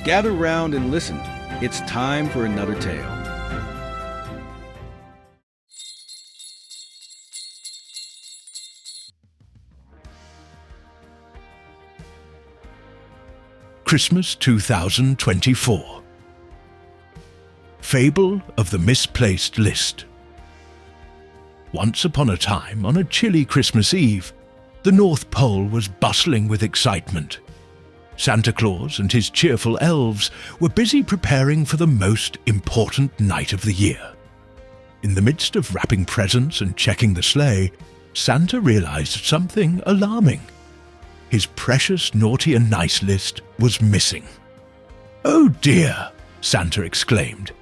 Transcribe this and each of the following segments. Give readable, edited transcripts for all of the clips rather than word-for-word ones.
Gather round and listen. It's time for another tale. Christmas 2024. Fable of the Misplaced List. Once upon a time, on a chilly Christmas Eve, the North Pole was bustling with excitement. Santa Claus and his cheerful elves were busy preparing for the most important night of the year. In the midst of wrapping presents and checking the sleigh, Santa realized something alarming. His precious naughty and nice list was missing. "Oh dear!" Santa exclaimed,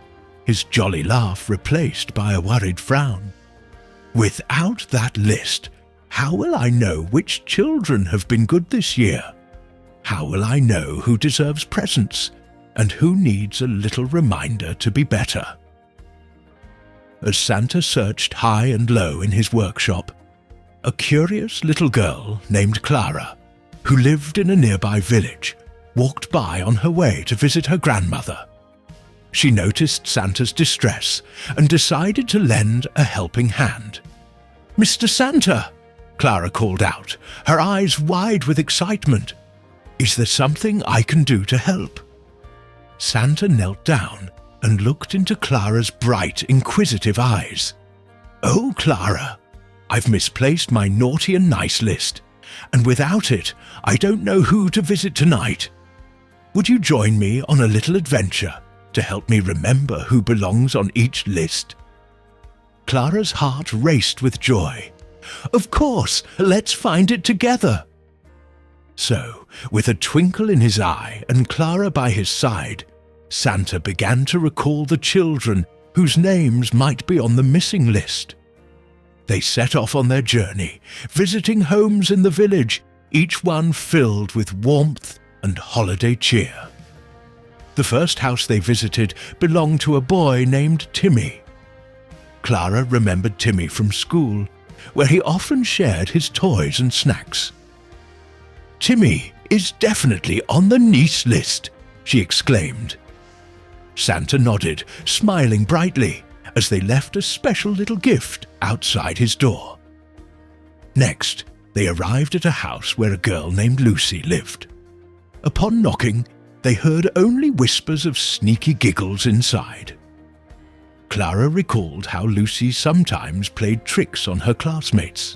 his jolly laugh replaced by a worried frown. "Without that list, how will I know which children have been good this year? How will I know who deserves presents and who needs a little reminder to be better?" As Santa searched high and low in his workshop, a curious little girl named Clara, who lived in a nearby village, walked by on her way to visit her grandmother. She noticed Santa's distress and decided to lend a helping hand. "Mr. Santa!" Clara called out, her eyes wide with excitement. "Is there something I can do to help?" Santa knelt down and looked into Clara's bright, inquisitive eyes. "Oh, Clara, I've misplaced my naughty and nice list, and without it, I don't know who to visit tonight. Would you join me on a little adventure to help me remember who belongs on each list?" Clara's heart raced with joy. "Of course, let's find it together." So, with a twinkle in his eye and Clara by his side, Santa began to recall the children whose names might be on the missing list. They set off on their journey, visiting homes in the village, each one filled with warmth and holiday cheer. The first house they visited belonged to a boy named Timmy. Clara remembered Timmy from school, where he often shared his toys and snacks. "Timmy is definitely on the niece list," she exclaimed. Santa nodded, smiling brightly, as they left a special little gift outside his door. Next, they arrived at a house where a girl named Lucy lived. Upon knocking, they heard only whispers of sneaky giggles inside. Clara recalled how Lucy sometimes played tricks on her classmates.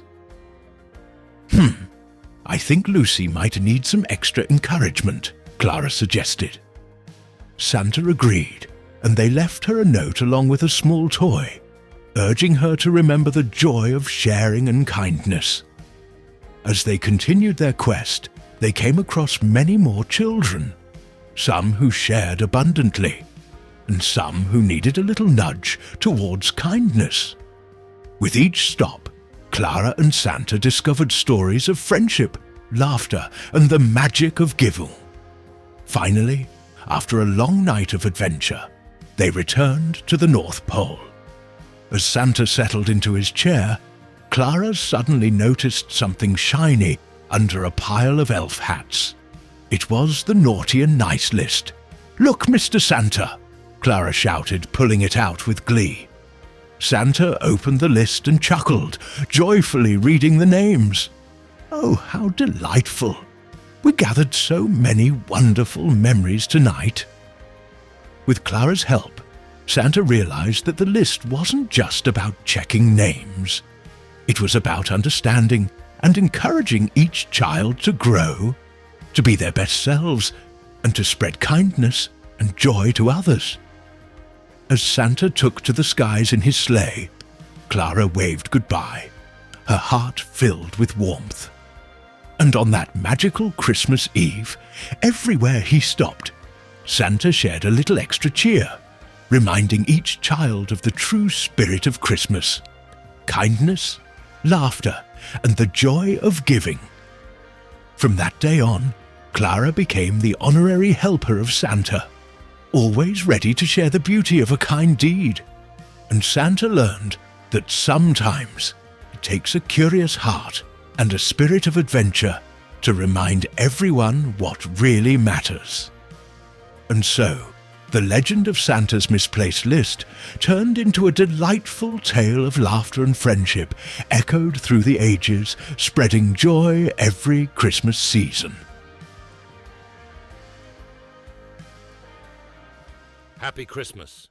I think Lucy might need some extra encouragement," Clara suggested. Santa agreed, and they left her a note along with a small toy, urging her to remember the joy of sharing and kindness. As they continued their quest, they came across many more children, some who shared abundantly, and some who needed a little nudge towards kindness. With each stop, Clara and Santa discovered stories of friendship, laughter, and the magic of giving. Finally, after a long night of adventure, they returned to the North Pole. As Santa settled into his chair, Clara suddenly noticed something shiny under a pile of elf hats. It was the naughty and nice list. "Look, Mr. Santa!" Clara shouted, pulling it out with glee. Santa opened the list and chuckled, joyfully reading the names. "Oh, how delightful! We gathered so many wonderful memories tonight." With Clara's help, Santa realized that the list wasn't just about checking names. It was about understanding and encouraging each child to grow, to be their best selves, and to spread kindness and joy to others. As Santa took to the skies in his sleigh, Clara waved goodbye, her heart filled with warmth. And on that magical Christmas Eve, everywhere he stopped, Santa shared a little extra cheer, reminding each child of the true spirit of Christmas: kindness, laughter, and the joy of giving. From that day on, Clara became the honorary helper of Santa, always ready to share the beauty of a kind deed. And Santa learned that sometimes it takes a curious heart and a spirit of adventure to remind everyone what really matters. And so, the legend of Santa's misplaced list turned into a delightful tale of laughter and friendship, echoed through the ages, spreading joy every Christmas season. Happy Christmas.